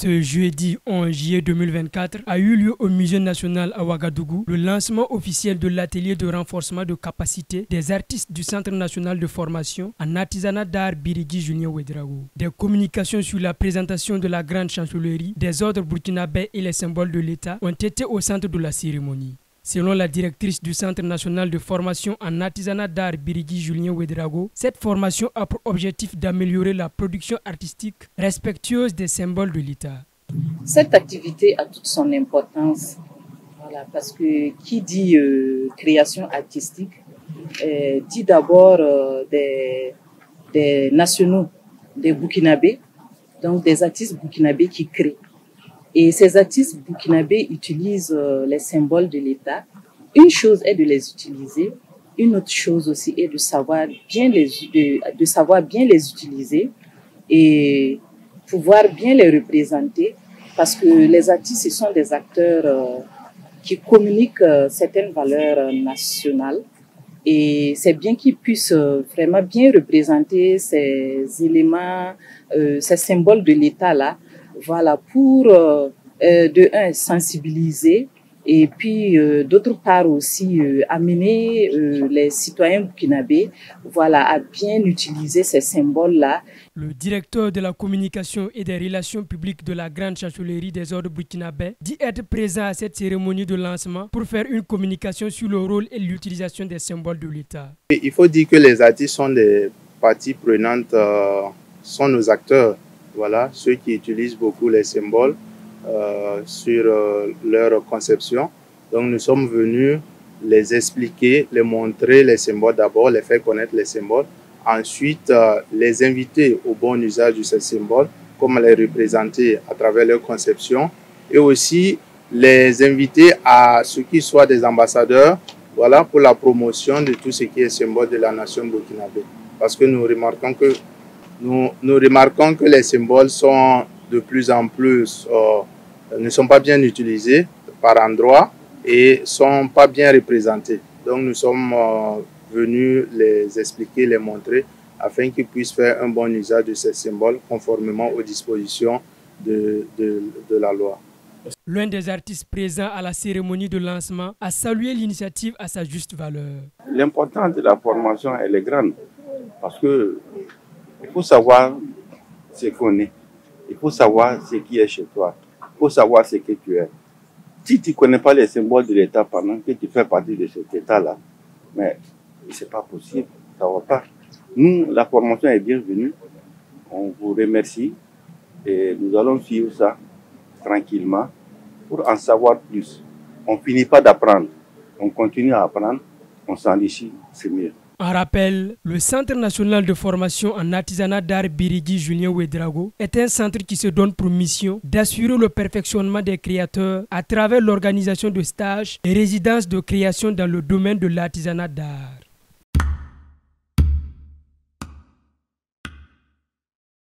Ce jeudi 11 juillet 2024 a eu lieu au Musée national à Ouagadougou le lancement officiel de l'atelier de renforcement de capacité des artistes du Centre national de formation en artisanat d'art Birigui Julien Ouedraogo. Des communications sur la présentation de la grande chancellerie, des ordres burkinabés et les symboles de l'État ont été au centre de la cérémonie. Selon la directrice du Centre national de formation en artisanat d'art Birigui Julien Ouedraogo, cette formation a pour objectif d'améliorer la production artistique respectueuse des symboles de l'État. Cette activité a toute son importance, voilà, parce que qui dit création artistique dit d'abord des nationaux, des burkinabés, donc des artistes burkinabés qui créent. Et ces artistes burkinabés utilisent les symboles de l'État. Une chose est de les utiliser, une autre chose aussi est de savoir bien les utiliser et pouvoir bien les représenter, parce que les artistes, ce sont des acteurs qui communiquent certaines valeurs nationales. Et c'est bien qu'ils puissent vraiment bien représenter ces éléments, ces symboles de l'État-là, voilà, pour de un, sensibiliser et puis d'autre part aussi amener les citoyens burkinabés, voilà, à bien utiliser ces symboles-là. Le directeur de la communication et des relations publiques de la grande chancellerie des ordres burkinabés dit être présent à cette cérémonie de lancement pour faire une communication sur le rôle et l'utilisation des symboles de l'État. Il faut dire que les artistes sont des parties prenantes, sont nos acteurs. Voilà, ceux qui utilisent beaucoup les symboles sur leur conception. Donc nous sommes venus les expliquer, les montrer les symboles d'abord, les faire connaître les symboles. Ensuite, les inviter au bon usage de ces symboles, comment les représenter à travers leur conception. Et aussi les inviter à ce qu'ils soient des ambassadeurs, voilà, pour la promotion de tout ce qui est symbole de la nation burkinabé. Parce que nous remarquons que les symboles sont de plus en plus, ne sont pas bien utilisés par endroits et ne sont pas bien représentés. Donc nous sommes venus les expliquer, les montrer, afin qu'ils puissent faire un bon usage de ces symboles conformément aux dispositions de la loi. L'un des artistes présents à la cérémonie de lancement a salué l'initiative à sa juste valeur. L'importance de la formation, elle est grande, parce que il faut savoir ce qu'on est. Il faut savoir ce qui est chez toi. Il faut savoir ce que tu es. Si tu ne connais pas les symboles de l'État pendant que tu fais partie de cet État-là, mais ce n'est pas possible, ça ne va pas. Nous, la formation est bienvenue. On vous remercie et nous allons suivre ça tranquillement pour en savoir plus. On ne finit pas d'apprendre. On continue à apprendre. On s'enrichit, c'est mieux. En rappel, le Centre national de formation en artisanat d'art Birigui Julien Ouedraogo est un centre qui se donne pour mission d'assurer le perfectionnement des créateurs à travers l'organisation de stages et résidences de création dans le domaine de l'artisanat d'art.